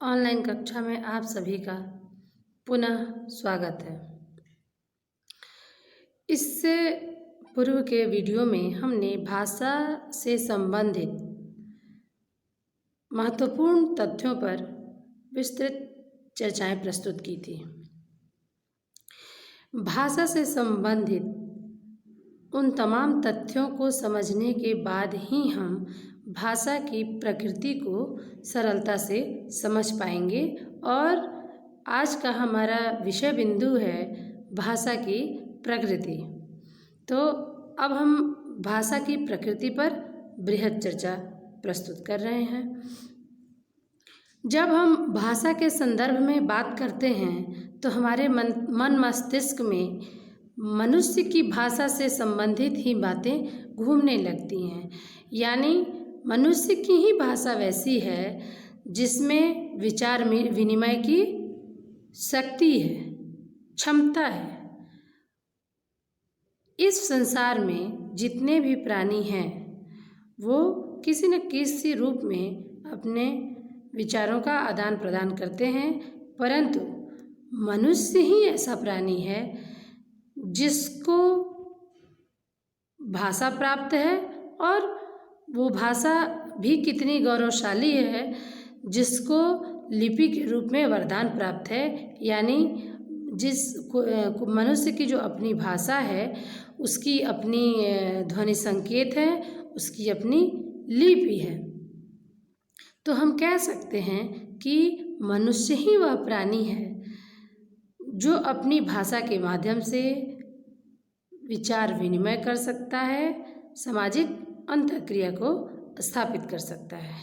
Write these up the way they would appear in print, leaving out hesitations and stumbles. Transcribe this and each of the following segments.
Online कक्षा में आप सभी का पुनः स्वागत है। इससे पूर्व के वीडियो में हमने भाषा से संबंधित महत्वपूर्ण तथ्यों पर विस्तृत चर्चाएं प्रस्तुत की थी। भाषा से संबंधित उन तमाम तथ्यों को समझने के बाद ही हम भाषा की प्रकृति को सरलता से समझ पाएंगे और आज का हमारा विषय बिंदु है भाषा की प्रकृति। तो अब हम भाषा की प्रकृति पर बृहद चर्चा प्रस्तुत कर रहे हैं। जब हम भाषा के संदर्भ में बात करते हैं तो हमारे मन मस्तिष्क में मनुष्य की भाषा से संबंधित ही बातें घूमने लगती हैं। यानी मनुष्य की ही भाषा वैसी है जिसमें विचार विनिमय की शक्ति है, क्षमता है। इस संसार में जितने भी प्राणी हैं वो किसी न किसी रूप में अपने विचारों का आदान प्रदान करते हैं, परंतु मनुष्य ही ऐसा प्राणी है जिसको भाषा प्राप्त है और वो भाषा भी कितनी गौरवशाली है जिसको लिपि के रूप में वरदान प्राप्त है। यानी जिस मनुष्य की जो अपनी भाषा है उसकी अपनी ध्वनि संकेत है, उसकी अपनी लिपि है। तो हम कह सकते हैं कि मनुष्य ही वह प्राणी है जो अपनी भाषा के माध्यम से विचार विनिमय कर सकता है, सामाजिक अंतःक्रिया को स्थापित कर सकता है।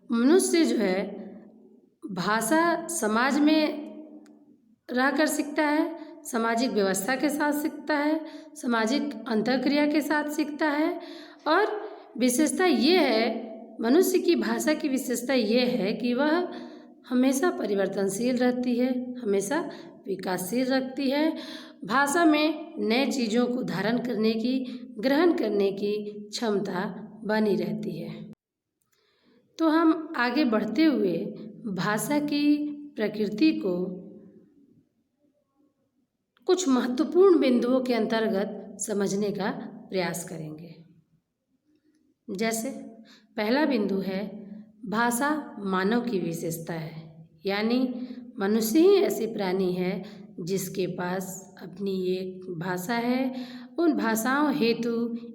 मनुष्य जो है भाषा समाज में रहकर सीखता है, सामाजिक व्यवस्था के साथ सीखता है, सामाजिक अंतःक्रिया के साथ सीखता है। और विशेषता ये है, मनुष्य की भाषा की विशेषता ये है कि वह हमेशा परिवर्तनशील रहती है, हमेशा विकासशील रखती है। भाषा में नए चीज़ों को धारण करने की, ग्रहण करने की क्षमता बनी रहती है। तो हम आगे बढ़ते हुए भाषा की प्रकृति को कुछ महत्वपूर्ण बिंदुओं के अंतर्गत समझने का प्रयास करेंगे। जैसे पहला बिंदु है भाषा मानव की विशेषता है। यानी मनुष्य ही ऐसे प्राणी है जिसके पास अपनी एक भाषा है। उन भाषाओं हेतु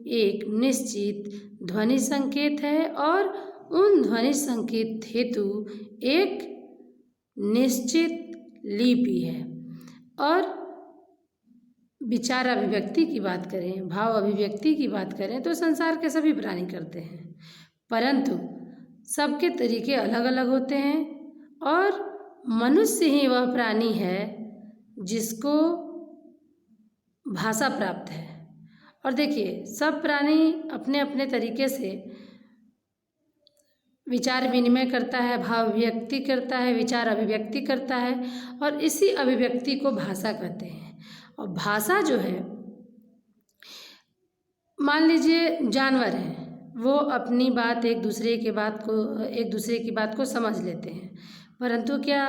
एक निश्चित ध्वनि संकेत है और उन ध्वनि संकेत हेतु एक निश्चित लिपि है। और विचार अभिव्यक्ति की बात करें, भाव अभिव्यक्ति की बात करें तो संसार के सभी प्राणी करते हैं, परंतु सबके तरीके अलग अलग होते हैं। और मनुष्य ही वह प्राणी है जिसको भाषा प्राप्त है। और देखिए, सब प्राणी अपने अपने तरीके से विचार विनिमय करता है, भाव अभिव्यक्ति करता है, विचार अभिव्यक्ति करता है और इसी अभिव्यक्ति को भाषा कहते हैं। और भाषा जो है, मान लीजिए जानवर हैं, वो अपनी बात एक दूसरे की बात को समझ लेते हैं, परंतु क्या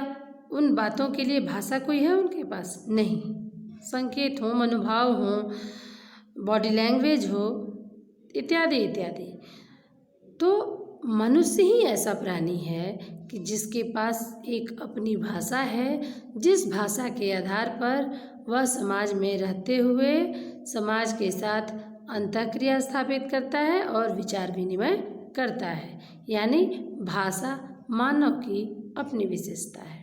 उन बातों के लिए भाषा कोई है उनके पास? नहीं। संकेत हो, मनोभाव हो, बॉडी लैंग्वेज हो, इत्यादि इत्यादि। तो मनुष्य ही ऐसा प्राणी है कि जिसके पास एक अपनी भाषा है, जिस भाषा के आधार पर वह समाज में रहते हुए समाज के साथ अंतःक्रिया स्थापित करता है और विचार विनिमय करता है। यानी भाषा मानव की अपनी विशेषता है।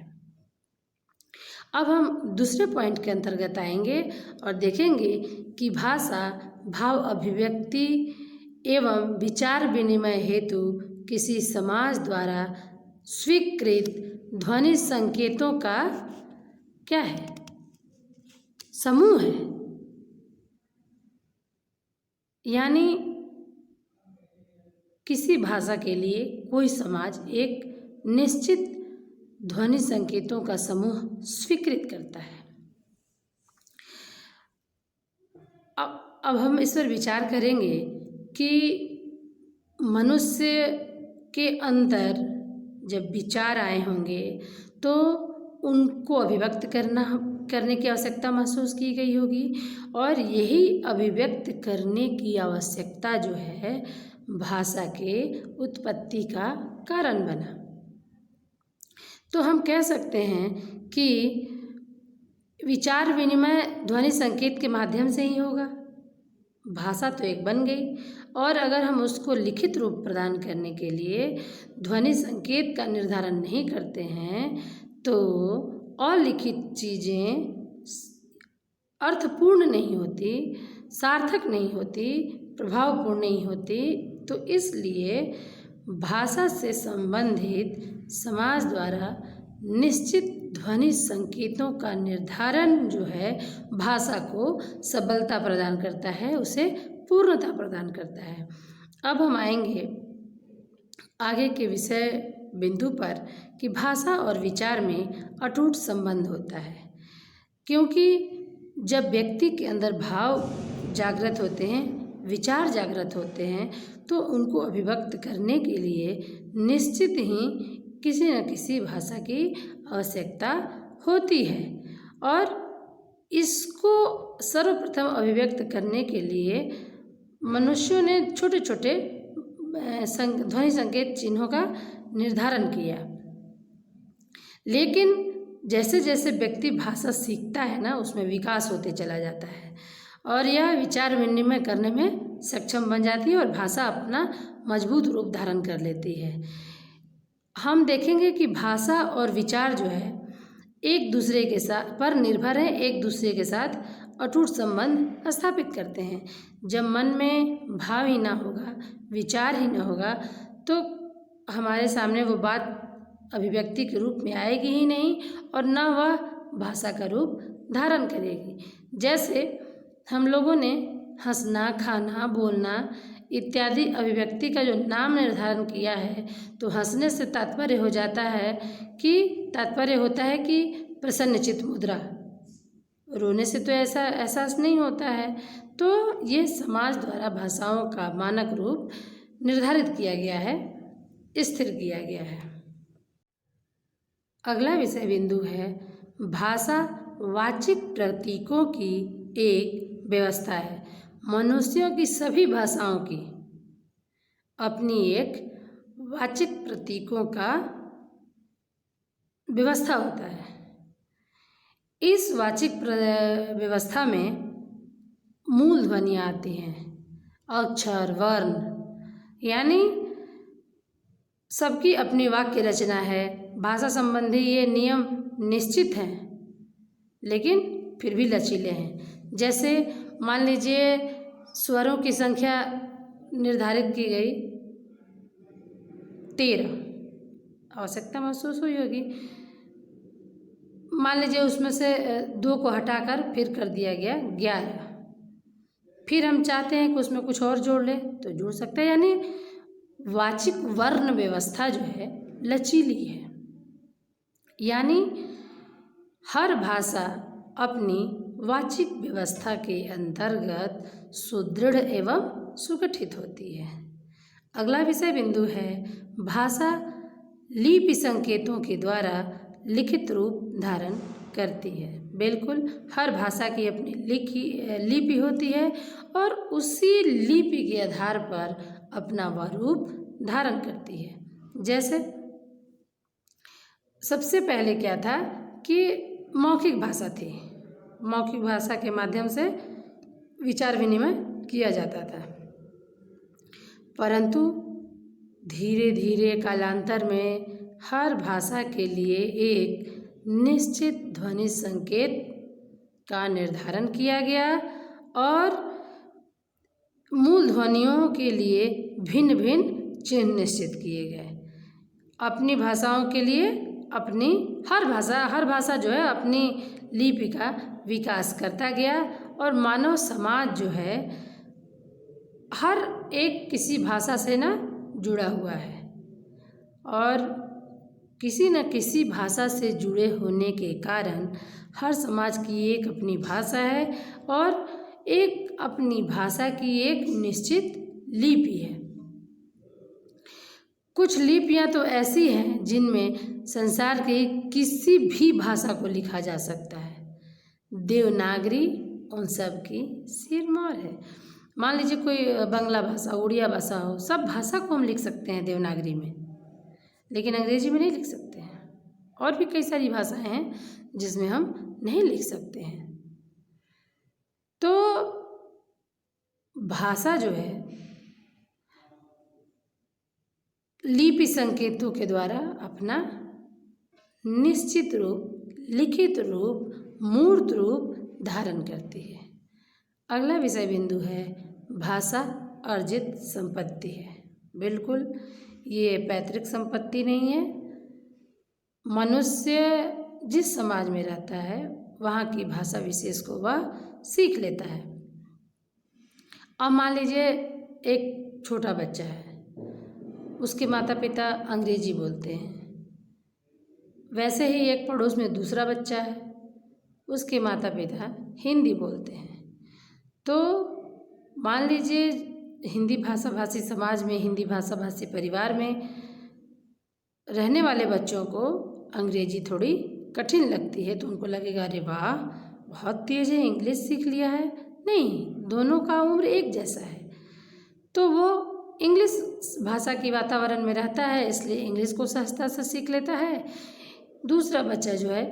अब हम दूसरे पॉइंट के अंतर्गत आएंगे और देखेंगे कि भाषा भाव अभिव्यक्ति एवं विचार विनिमय हेतु किसी समाज द्वारा स्वीकृत ध्वनि संकेतों का क्या है? समूह है। यानी किसी भाषा के लिए कोई समाज एक निश्चित ध्वनि संकेतों का समूह स्वीकृत करता है। अब हम इस पर विचार करेंगे कि मनुष्य के अंदर जब विचार आए होंगे तो उनको अभिव्यक्त करने की आवश्यकता महसूस की गई होगी, और यही अभिव्यक्त करने की आवश्यकता जो है भाषा के उत्पत्ति का कारण बना। तो हम कह सकते हैं कि विचार विनिमय ध्वनि संकेत के माध्यम से ही होगा। भाषा तो एक बन गई, और अगर हम उसको लिखित रूप प्रदान करने के लिए ध्वनि संकेत का निर्धारण नहीं करते हैं तो अलिखित चीज़ें अर्थपूर्ण नहीं होती, सार्थक नहीं होती, प्रभावपूर्ण नहीं होती। तो इसलिए भाषा से संबंधित समाज द्वारा निश्चित ध्वनि संकेतों का निर्धारण जो है भाषा को सबलता प्रदान करता है, उसे पूर्णता प्रदान करता है। अब हम आएंगे आगे के विषय बिंदु पर कि भाषा और विचार में अटूट संबंध होता है, क्योंकि जब व्यक्ति के अंदर भाव जागृत होते हैं, विचार जागृत होते हैं, तो उनको अभिव्यक्त करने के लिए निश्चित ही किसी न किसी भाषा की आवश्यकता होती है। और इसको सर्वप्रथम अभिव्यक्त करने के लिए मनुष्यों ने छोटे छोटे ध्वनि संकेत चिन्हों का निर्धारण किया। लेकिन जैसे जैसे व्यक्ति भाषा सीखता है ना, उसमें विकास होते चला जाता है और यह विचार विनिमय करने में सक्षम बन जाती है और भाषा अपना मजबूत रूप धारण कर लेती है। हम देखेंगे कि भाषा और विचार जो है एक दूसरे के साथ पर निर्भर है, एक दूसरे के साथ अटूट संबंध स्थापित करते हैं। जब मन में भाव ही ना होगा, विचार ही ना होगा, तो हमारे सामने वो बात अभिव्यक्ति के रूप में आएगी ही नहीं और ना वह भाषा का रूप धारण करेगी। जैसे हम लोगों ने हंसना, खाना, बोलना इत्यादि अभिव्यक्ति का जो नाम निर्धारण किया है, तो हंसने से तात्पर्य होता है कि प्रसन्नचित्त मुद्रा, रोने से तो ऐसा एहसास नहीं होता है। तो ये समाज द्वारा भाषाओं का मानक रूप निर्धारित किया गया है, स्थिर किया गया है। अगला विषय बिंदु है भाषा वाचिक प्रतीकों की एक व्यवस्था है। मनुष्यों की सभी भाषाओं की अपनी एक वाचिक प्रतीकों का व्यवस्था होता है। इस वाचिक व्यवस्था में मूल ध्वनियाँ आती हैं, अक्षर, वर्ण, यानी सबकी अपनी वाक्य रचना है। भाषा संबंधी ये नियम निश्चित हैं लेकिन फिर भी लचीले हैं। जैसे मान लीजिए स्वरों की संख्या निर्धारित की गई 13, आवश्यकता महसूस हुई होगी। मान लीजिए उसमें से 2 को हटाकर फिर कर दिया गया 11, फिर हम चाहते हैं कि उसमें कुछ और जोड़ लें तो जोड़ सकते हैं। यानी वाचिक वर्ण व्यवस्था जो है लचीली है, यानी हर भाषा अपनी वाचिक व्यवस्था के अंतर्गत सुदृढ़ एवं सुगठित होती है। अगला विषय बिंदु है भाषा लिपि संकेतों के द्वारा लिखित रूप धारण करती है। बिल्कुल, हर भाषा की अपनी लिपि होती है और उसी लिपि के आधार पर अपना वह रूप धारण करती है। जैसे सबसे पहले क्या था कि मौखिक भाषा थी, मौखिक भाषा के माध्यम से विचार विनिमय किया जाता था, परंतु धीरे धीरे कालांतर में हर भाषा के लिए एक निश्चित ध्वनि संकेत का निर्धारण किया गया और मूल ध्वनियों के लिए भिन्न भिन्न चिन्ह निश्चित किए गए। अपनी भाषाओं के लिए अपनी हर भाषा जो है अपनी लिपि का विकास करता गया और मानव समाज जो है हर एक किसी भाषा से ना जुड़ा हुआ है और किसी न किसी भाषा से जुड़े होने के कारण हर समाज की एक अपनी भाषा है और एक अपनी भाषा की एक निश्चित लिपि है। कुछ लिपियां तो ऐसी हैं जिनमें संसार की किसी भी भाषा को लिखा जा सकता है। देवनागरी उन सब की सिरमौर है। मान लीजिए कोई बांग्ला भाषा, उड़िया भाषा हो, सब भाषा को हम लिख सकते हैं देवनागरी में, लेकिन अंग्रेजी में नहीं लिख सकते हैं। और भी कई सारी भाषाएं हैं जिसमें हम नहीं लिख सकते हैं। तो भाषा जो है लिपि संकेतों के द्वारा अपना निश्चित रूप, लिखित रूप, मूर्त रूप धारण करती है। अगला विषय बिंदु है भाषा अर्जित संपत्ति है। बिल्कुल ये पैतृक संपत्ति नहीं है। मनुष्य जिस समाज में रहता है वहाँ की भाषा विशेष को वह सीख लेता है। अब मान लीजिए एक छोटा बच्चा है, उसके माता पिता अंग्रेजी बोलते हैं। वैसे ही एक पड़ोस में दूसरा बच्चा है, उसके माता पिता हिंदी बोलते हैं। तो मान लीजिए हिंदी भाषा भाषी समाज में, हिंदी भाषा भाषी परिवार में रहने वाले बच्चों को अंग्रेजी थोड़ी कठिन लगती है, तो उनको लगेगा अरे वाह बहुत तेज है, इंग्लिश सीख लिया है। नहीं, दोनों का उम्र एक जैसा है, तो वो इंग्लिश भाषा की वातावरण में रहता है, इसलिए इंग्लिश को सहजता से सीख लेता है। दूसरा बच्चा जो है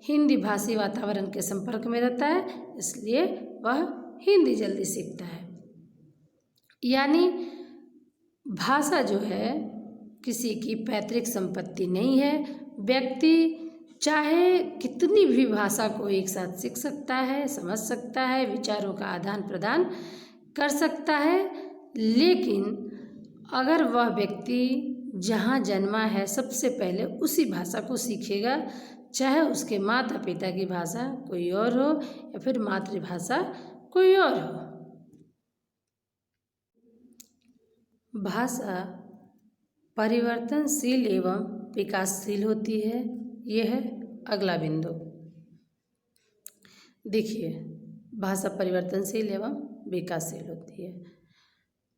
हिंदी भाषी वातावरण के संपर्क में रहता है, इसलिए वह हिंदी जल्दी सीखता है। यानी भाषा जो है किसी की पैतृक संपत्ति नहीं है। व्यक्ति चाहे कितनी भी भाषा को एक साथ सीख सकता है, समझ सकता है, विचारों का आदान प्रदान कर सकता है, लेकिन अगर वह व्यक्ति जहाँ जन्मा है सबसे पहले उसी भाषा को सीखेगा, चाहे उसके माता पिता की भाषा कोई और हो या फिर मातृभाषा कोई और हो। भाषा परिवर्तनशील एवं विकासशील होती है। यह है अगला बिंदु। देखिए, भाषा परिवर्तनशील एवं विकासशील होती है।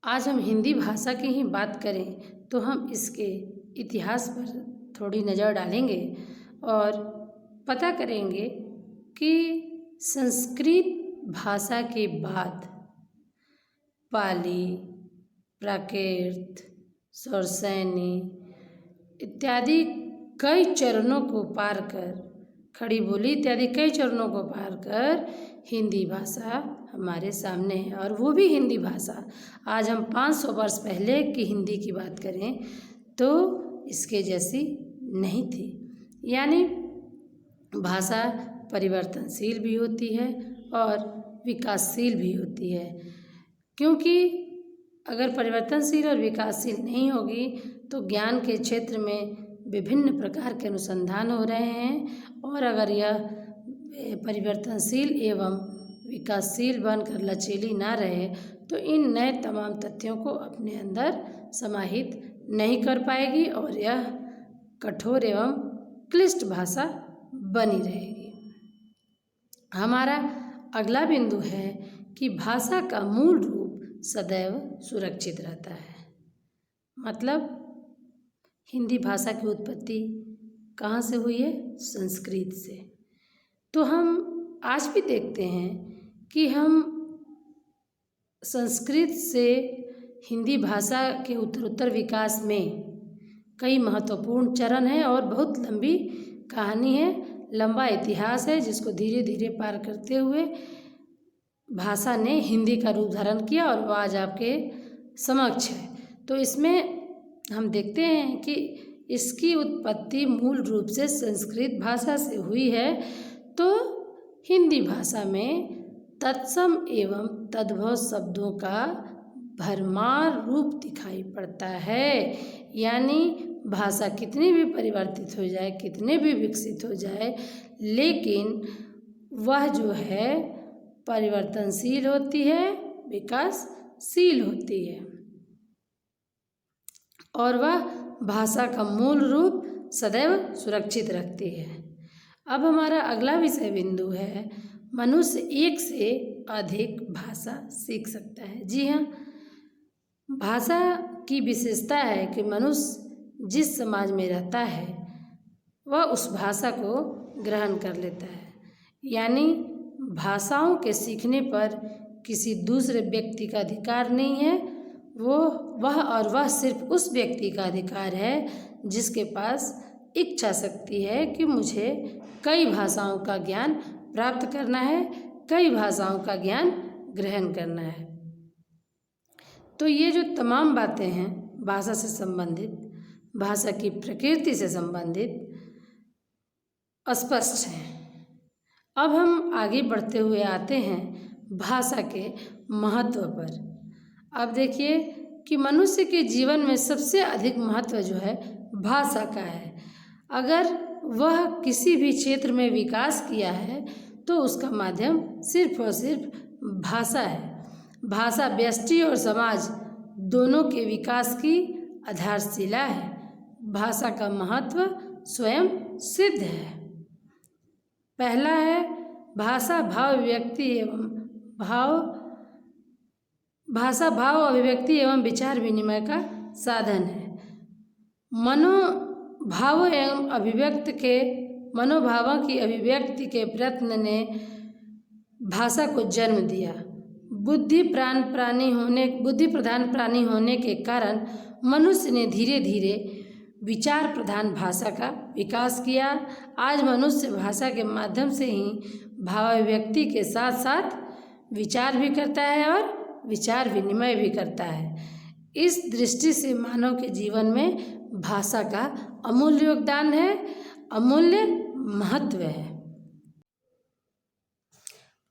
आज हम हिंदी भाषा की ही बात करें तो हम इसके इतिहास पर थोड़ी नज़र डालेंगे और पता करेंगे कि संस्कृत भाषा के बाद पाली, प्राकृत, सौरसैनी इत्यादि कई चरणों को पार कर, खड़ी बोली इत्यादि कई चरणों को पार कर हिंदी भाषा हमारे सामने है। और वो भी हिंदी भाषा आज हम 500 वर्ष पहले की हिंदी की बात करें तो इसके जैसी नहीं थी। यानी भाषा परिवर्तनशील भी होती है और विकासशील भी होती है, क्योंकि अगर परिवर्तनशील और विकासशील नहीं होगी तो ज्ञान के क्षेत्र में विभिन्न प्रकार के अनुसंधान हो रहे हैं, और अगर यह परिवर्तनशील एवं विकासशील बनकर लचीली ना रहे तो इन नए तमाम तथ्यों को अपने अंदर समाहित नहीं कर पाएगी और यह कठोर एवं क्लिष्ट भाषा बनी रहेगी। हमारा अगला बिंदु है कि भाषा का मूल रूप सदैव सुरक्षित रहता है। मतलब हिंदी भाषा की उत्पत्ति कहाँ से हुई है? संस्कृत से। तो हम आज भी देखते हैं कि हम संस्कृत से हिंदी भाषा के उत्तरोत्तर विकास में कई महत्वपूर्ण चरण हैं और बहुत लंबी कहानी है, लंबा इतिहास है, जिसको धीरे धीरे पार करते हुए भाषा ने हिंदी का रूप धारण किया और वह आज आपके समक्ष है। तो इसमें हम देखते हैं कि इसकी उत्पत्ति मूल रूप से संस्कृत भाषा से हुई है। तो हिंदी भाषा में तत्सम एवं तद्भव शब्दों का भरमार रूप दिखाई पड़ता है। यानी भाषा कितनी भी परिवर्तित हो जाए, कितने भी विकसित हो जाए, लेकिन वह जो है परिवर्तनशील होती है, विकासशील होती है, और वह भाषा का मूल रूप सदैव सुरक्षित रखती है। अब हमारा अगला विषय बिंदु है मनुष्य एक से अधिक भाषा सीख सकता है। जी हाँ, भाषा की विशेषता है कि मनुष्य जिस समाज में रहता है वह उस भाषा को ग्रहण कर लेता है। यानी भाषाओं के सीखने पर किसी दूसरे व्यक्ति का अधिकार नहीं है, वह सिर्फ उस व्यक्ति का अधिकार है जिसके पास इच्छा शक्ति है कि मुझे कई भाषाओं का ज्ञान प्राप्त करना है, कई भाषाओं का ज्ञान ग्रहण करना है। तो ये जो तमाम बातें हैं भाषा से संबंधित, भाषा की प्रकृति से संबंधित स्पष्ट हैं। अब हम आगे बढ़ते हुए आते हैं भाषा के महत्व पर। अब देखिए कि मनुष्य के जीवन में सबसे अधिक महत्व जो है भाषा का है। अगर वह किसी भी क्षेत्र में विकास किया है तो उसका माध्यम सिर्फ और सिर्फ भाषा है। भाषा व्यष्टि और समाज दोनों के विकास की आधारशिला है। भाषा का महत्व स्वयं सिद्ध है। पहला है भाषा भाव अभिव्यक्ति एवं विचार विनिमय का साधन है। मनोभावों की अभिव्यक्ति के प्रयत्न ने भाषा को जन्म दिया। बुद्धि प्रधान प्राणी होने के कारण मनुष्य ने धीरे धीरे विचार प्रधान भाषा का विकास किया। आज मनुष्य भाषा के माध्यम से ही भावाभिव्यक्ति के साथ साथ विचार भी करता है और विचार विनिमय भी करता है। इस दृष्टि से मानव के जीवन में भाषा का अमूल्य योगदान है, अमूल्य महत्व है।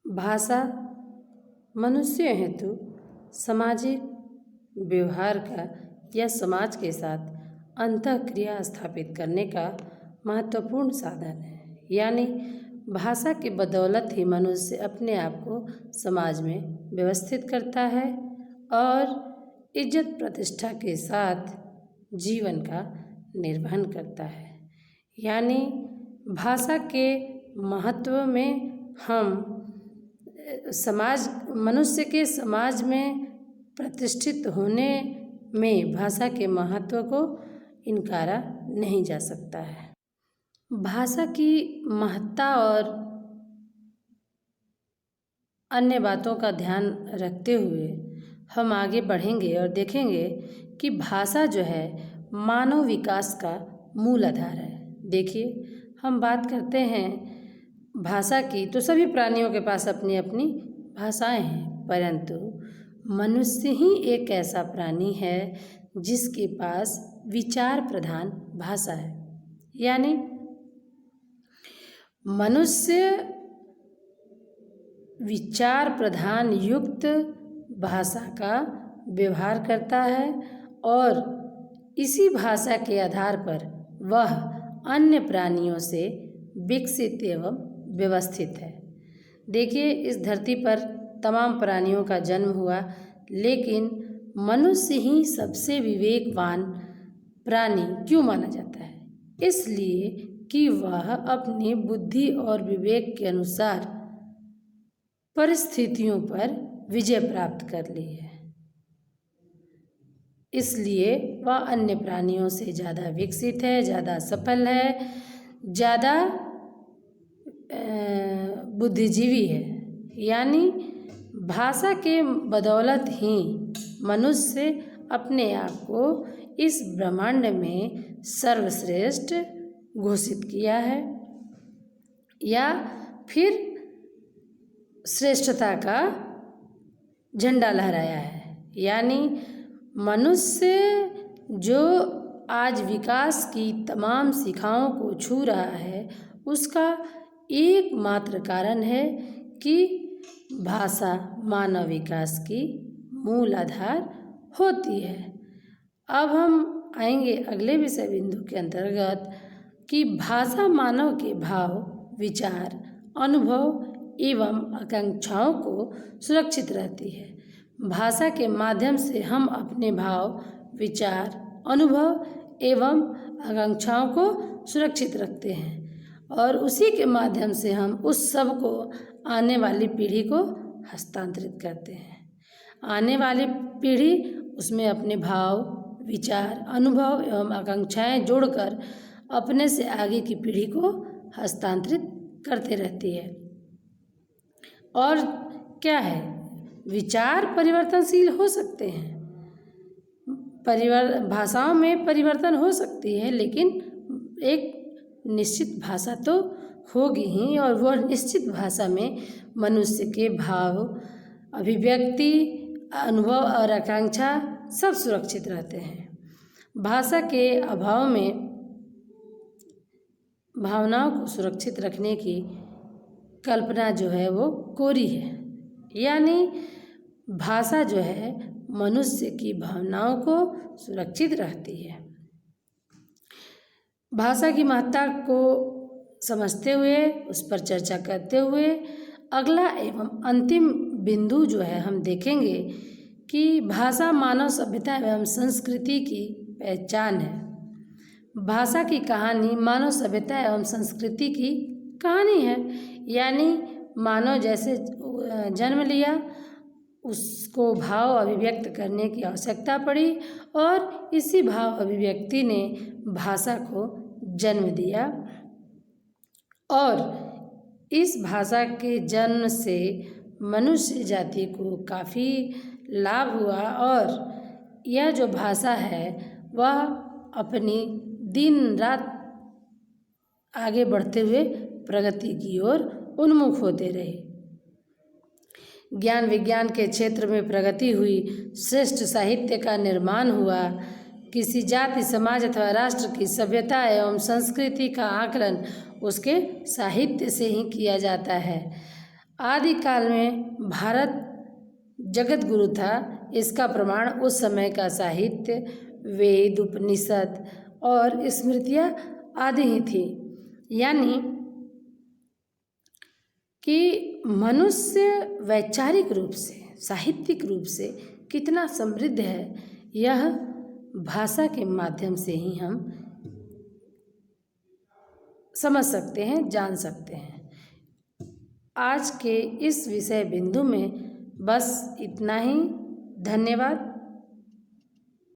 भाषा मनुष्य हेतु सामाजिक व्यवहार का या समाज के साथ अंतःक्रिया स्थापित करने का महत्वपूर्ण साधन है। यानी भाषा के बदौलत ही मनुष्य अपने आप को समाज में व्यवस्थित करता है और इज्जत प्रतिष्ठा के साथ जीवन का निर्वहन करता है। यानी भाषा के महत्व में हम मनुष्य के समाज में प्रतिष्ठित होने में भाषा के महत्व को इनकारा नहीं जा सकता है। भाषा की महत्ता और अन्य बातों का ध्यान रखते हुए हम आगे बढ़ेंगे और देखेंगे कि भाषा जो है मानव विकास का मूल आधार है। देखिए, हम बात करते हैं भाषा की तो सभी प्राणियों के पास अपनी अपनी भाषाएं हैं, परंतु मनुष्य ही एक ऐसा प्राणी है जिसके पास विचार प्रधान भाषा है। यानी मनुष्य विचार प्रधान युक्त भाषा का व्यवहार करता है और इसी भाषा के आधार पर वह अन्य प्राणियों से विकसित एवं व्यवस्थित है। देखिए, इस धरती पर तमाम प्राणियों का जन्म हुआ, लेकिन मनुष्य ही सबसे विवेकवान प्राणी क्यों माना जाता है? इसलिए कि वह अपनी बुद्धि और विवेक के अनुसार परिस्थितियों पर विजय प्राप्त कर ली है। इसलिए वह अन्य प्राणियों से ज़्यादा विकसित है, ज़्यादा सफल है, ज़्यादा बुद्धिजीवी है। यानी भाषा के बदौलत ही मनुष्य अपने आप को इस ब्रह्मांड में सर्वश्रेष्ठ घोषित किया है या फिर श्रेष्ठता का झंडा लहराया है। यानी मनुष्य जो आज विकास की तमाम शिखाओं को छू रहा है, उसका एकमात्र कारण है कि भाषा मानव विकास की मूल आधार होती है। अब हम आएंगे अगले विषय बिंदु के अंतर्गत कि भाषा मानव के भाव, विचार, अनुभव एवं आकांक्षाओं को सुरक्षित रहती है। भाषा के माध्यम से हम अपने भाव, विचार, अनुभव एवं आकांक्षाओं को सुरक्षित रखते हैं और उसी के माध्यम से हम उस सब को आने वाली पीढ़ी को हस्तांतरित करते हैं। आने वाली पीढ़ी उसमें अपने भाव, विचार, अनुभव एवं आकांक्षाएं जोड़कर अपने से आगे की पीढ़ी को हस्तांतरित करते रहती है। और क्या है, विचार परिवर्तनशील हो सकते हैं, भाषाओं में परिवर्तन हो सकती है, लेकिन एक निश्चित भाषा तो होगी ही, और वह निश्चित भाषा में मनुष्य के भाव, अभिव्यक्ति, अनुभव और आकांक्षा सब सुरक्षित रहते हैं। भाषा के अभाव में भावनाओं को सुरक्षित रखने की कल्पना जो है वो कोरी है। यानी भाषा जो है मनुष्य की भावनाओं को सुरक्षित रखती है। भाषा की महत्ता को समझते हुए, उस पर चर्चा करते हुए अगला एवं अंतिम बिंदु जो है हम देखेंगे कि भाषा मानव सभ्यता एवं संस्कृति की पहचान है। भाषा की कहानी मानव सभ्यता एवं संस्कृति की कहानी है। यानी मानव जैसे जन्म लिया, उसको भाव अभिव्यक्त करने की आवश्यकता पड़ी और इसी भाव अभिव्यक्ति ने भाषा को जन्म दिया, और इस भाषा के जन्म से मनुष्य जाति को काफ़ी लाभ हुआ, और यह जो भाषा है वह अपनी दिन रात आगे बढ़ते हुए प्रगति की ओर उन्मुख होते रहे। ज्ञान विज्ञान के क्षेत्र में प्रगति हुई, श्रेष्ठ साहित्य का निर्माण हुआ। किसी जाति, समाज अथवा राष्ट्र की सभ्यता एवं संस्कृति का आकलन उसके साहित्य से ही किया जाता है। आदिकाल में भारत जगत गुरु था, इसका प्रमाण उस समय का साहित्य, वेद, उपनिषद और स्मृतियाँ आदि ही थी। यानी कि मनुष्य वैचारिक रूप से, साहित्यिक रूप से कितना समृद्ध है, यह भाषा के माध्यम से ही हम समझ सकते हैं, जान सकते हैं। आज के इस विषय बिंदु में बस इतना ही। धन्यवाद।